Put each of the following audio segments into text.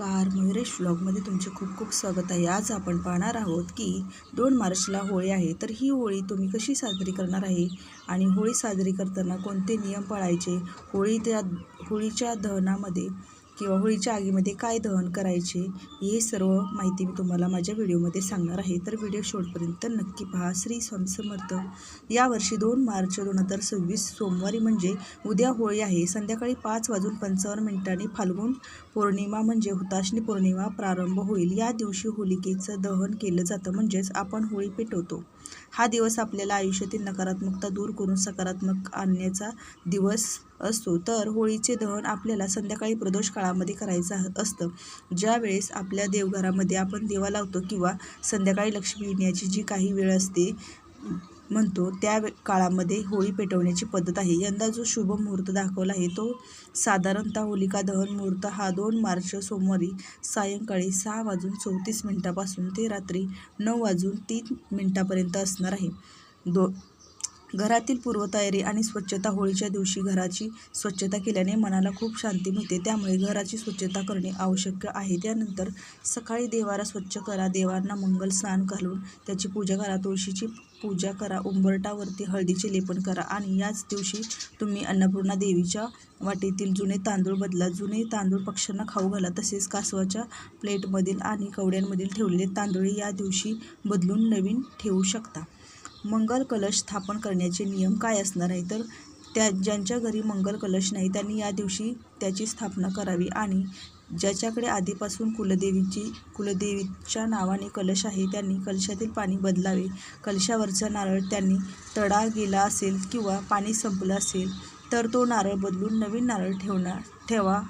नमस्कार, मयुरेश व्लॉगमध्ये तुमचे खूप खूप स्वागत आहे। आज आपण पाहणार आहोत की 2 मार्चला होळी आहे, तर ही होळी तुम्ही कशी साजरी करणार आहे आणि होळी साजरी करताना कोणते नियम पाळायचे, होळीच्या दहनामध्ये किंवा होळीच्या आगीमध्ये काय दहन करायचे, हे सर्व माहिती मी तुम्हाला माझ्या व्हिडिओमध्ये सांगणार आहे। तर व्हिडिओ शेवटपर्यंत नक्की पहा। श्री स्वामी समर्थ। यावर्षी 2 मार्च 2026 सोमवारी म्हणजे उद्या होळी आहे। संध्याकाळी 5:55 फाल्गुन पौर्णिमा म्हणजे हुताशनी पौर्णिमा प्रारंभ होईल। या दिवशी होलिकेचं दहन केलं जातं, म्हणजेच आपण होळी पेटवतो। हा दिवस आपल्याला आयुष्यातील नकारात्मकता दूर करून सकारात्मक आणण्याचा दिवस असतो। तर होळीचे दहन आपल्याला संध्याकाळी प्रदोष काळामध्ये करायचं असतं, ज्यावेळेस आपल्या देवघरामध्ये आपण दिवा लावतो किंवा संध्याकाळी लक्ष्मी येण्याची जी काही वेळ असते म्हणतो, त्या काळामध्ये होळी पेटवण्याची पद्धत आहे। यंदा जो शुभ मुहूर्त दाखवला आहे तो साधारणतः होलिका दहन मुहूर्त हा 2 मार्च सोमवारी सायंकाळी 6:34 पासून ते रात्री 9:03 असणार आहे। घरातील पूर्वतयारी आणि स्वच्छता। होळीच्या दिवशी घराची स्वच्छता केल्याने मनाला खूप शांती मिळते, त्यामुळे घराची स्वच्छता करणे आवश्यक आहे। त्यानंतर सकाळी देवारा स्वच्छ करा, देवांना मंगल स्नान घालून त्याची पूजा करा, तुळशीची पूजा करा, उंबरटावरती हळदीचे लेपन करा आणि याच दिवशी तुम्ही अन्नपूर्णा देवीच्या वाटीतील जुने तांदूळ बदला। जुने तांदूळ पक्ष्यांना खाऊ घाला, तसेच कासवाच्या प्लेटमधील आणि कवड्यांमधील ठेवलेले तांदूळ या दिवशी बदलून नवीन ठेवू शकता। मंगल कलश स्थापन करण्याचे नियम काय असणार आहे, तर ज्यांच्या घरी मंगल कलश नाही त्यांनी या दिवशी त्याची स्थापना करावी आणि ज्याच्याकडे आधीपासून कुलदेवीच्या नावाने कलश आहे त्यांनी कलशातील पाणी बदलावे। कलशावरचा नारळ त्यांनी तडा गेला असेल किंवा पाणी संपलं असेल तर तो नारळ बदलून नवीन नारळ ठेवा।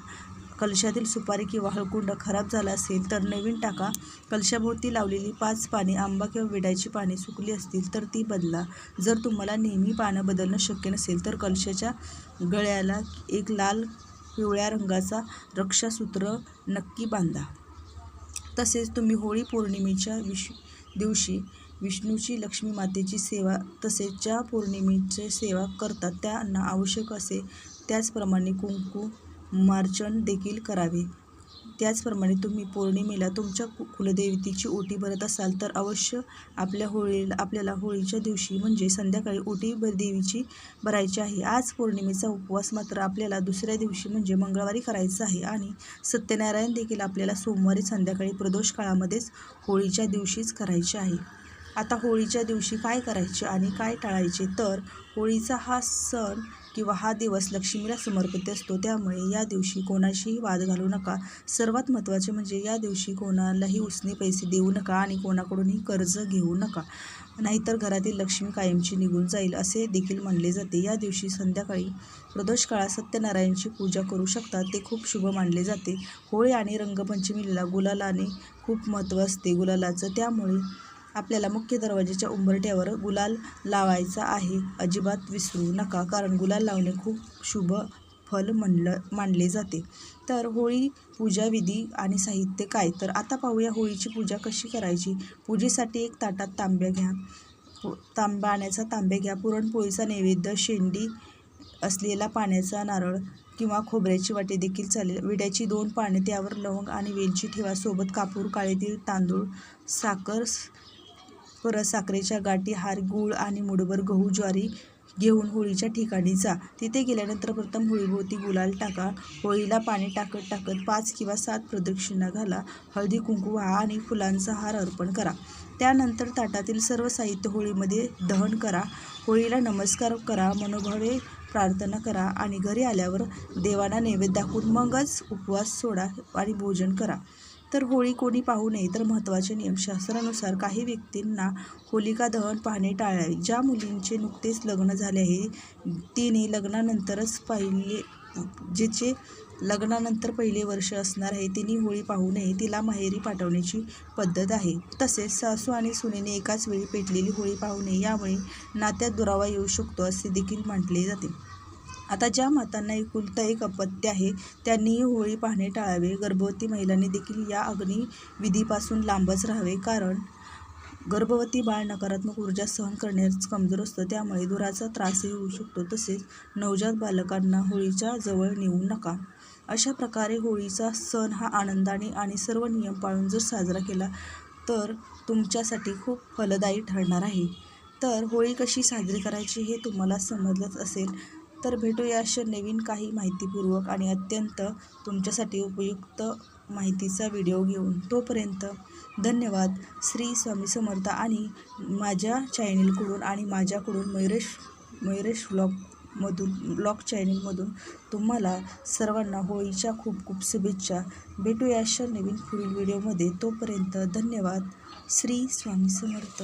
कलशातील सुपारी किंवा हळकुंड खराब झाला असेल तर नवीन टाका। कलशाभोवती लावलेली 5 पाने, आंबा किंवा विड्याची पाने सुकली असतील तर ती बदला। जर तुम्हाला नेहमी पानं बदलणं शक्य नसेल तर कलशाच्या गळ्याला एक लाल पिवळ्या रंगाचा रक्षासूत्र नक्की बांधा। तसेच तुम्ही होळी पौर्णिमेच्या दिवशी विष्णूची, लक्ष्मी मातेची सेवा, तसेच ज्या पौर्णिमेची सेवा करतात त्यांना आवश्यक असे त्याचप्रमाणे कुंकू मार्जन देखील करावे। त्याचप्रमाणे तुम्ही पौर्णिमेला तुमच्या कुलदेवतेची ओटी भरत असाल तर अवश्य आपल्याला होळीच्या दिवशी म्हणजे संध्याकाळी ओटी देवीची भरायची आहे। आज पौर्णिमेचा उपवास मात्र आपल्याला दुसऱ्या दिवशी म्हणजे मंगळवारी करायचा आहे आणि सत्यनारायण देखील आपल्याला सोमवारी संध्याकाळी प्रदोष काळामध्येच होळीच्या दिवशीच करायचे आहे। आता होळीच्या दिवशी काय करायचे आणि काय टाळायचे, तर होळीचा हा सण किंवा हा दिवस लक्ष्मीला समर्पित असतो, त्यामुळे या दिवशी कोणाशीही वाद घालू नका। सर्वात महत्त्वाचे म्हणजे या दिवशी कोणालाही उसने पैसे देऊ नका आणि कोणाकडूनही कर्ज घेऊ नका, नाहीतर घरातील लक्ष्मी कायमची निघून जाईल असे देखील मानले जाते। या दिवशी संध्याकाळी प्रदोष काळात सत्यनारायणची पूजा करू शकता, ते खूप शुभ मानले जाते। होळी आणि रंगपंचमीला गुलालाने खूप महत्त्व असते गुलालाचं, त्यामुळे आपल्याला मुख्य दरवाजाच्या उंबरठ्यावर गुलाल लावायचा आहे। अजिबात विसरू नका, कारण गुलाल लावणे खूप शुभ फल मानले जाते। तर होळी पूजा विधी आणि साहित्य काय, तर आता पाहूया होळीची पूजा कशी करायची। पूजेसाठी एक ताटात पाण्याचा तांब्या घ्या, पुरणपोळीचा नैवेद्य, शेंडी असलेला पाण्याचा नारळ किंवा खोबऱ्याची वाटी देखील चालेल, विड्याची 2 पाने, त्यावर लवंग आणि वेलची ठेवा, सोबत कापूर, काळे तीळ, तांदूळ, साखर, परत साखरेच्या गाठी, हार, गूळ आणि मुठभर गहू ज्वारी घेऊन होळीच्या ठिकाणी जा। तिथे गेल्यानंतर प्रथम होळीभोवती गुलाल टाका, होळीला पाणी टाकत 5 किंवा 7 प्रदक्षिणा घाला, हळदी कुंकू वाहा आणि फुलांचा हार अर्पण करा। त्यानंतर ताटातील सर्व साहित्य होळीमध्ये दहन करा, होळीला नमस्कार करा, मनोभावे प्रार्थना करा आणि घरी आल्यावर देवांना नैवेद्य दाखवून मगच उपवास सोडा आणि भोजन करा। तर होळी कोणी पाहू नये, तर महत्त्वाचे नियम। शास्त्रानुसार काही व्यक्तींना होलिका दहन पाहणे टाळावे। ज्या मुलींचे नुकतेच लग्न झाले आहे तिने जिचे लग्नानंतर पहिले वर्ष असणार आहे तिने होळी पाहू नये, तिला माहेरी पाठवण्याची पद्धत आहे। तसेच सासू आणि सुनेने एकाच वेळी पेटलेली होळी पाहू नये, यामुळे नात्यात दुरावा येऊ शकतो असे देखील म्हटले जाते। आता ज्या मातांना एकुलता एक अपत्य आहे त्यांनीही होळी पाहणे टाळावे। गर्भवती महिलांनी देखील या अग्निविधीपासून लांबच राहावे, कारण गर्भवती बाळ नकारात्मक ऊर्जा सहन करण्यास कमजोर असतं, त्यामुळे धुराचा त्रासही होऊ शकतो। तसेच नवजात बालकांना होळीच्या जवळ नेऊ नका। अशा प्रकारे होळीचा सण हा आनंदाने आणि सर्व नियम पाळून जर साजरा केला तर तुमच्यासाठी खूप फलदायी ठरणार आहे. तर होळी कशी साजरी करायची हे तुम्हाला समजलंच असेल. तर भेटूया अशा नवीन काही माहितीपूर्वक आणि अत्यंत तुमच्यासाठी उपयुक्त माहितीचा व्हिडिओ घेऊन. तोपर्यंत धन्यवाद. श्री स्वामी समर्थ. आणि माझ्या चॅनेलकडून आणि माझ्याकडून मयुरेश ब्लॉग चॅनेलमधून तुम्हाला सर्वांना होळीच्या खूप खूप शुभेच्छा. भेटूया अशा नवीन पुढील व्हिडिओमध्ये. तोपर्यंत धन्यवाद. श्री स्वामी समर्थ.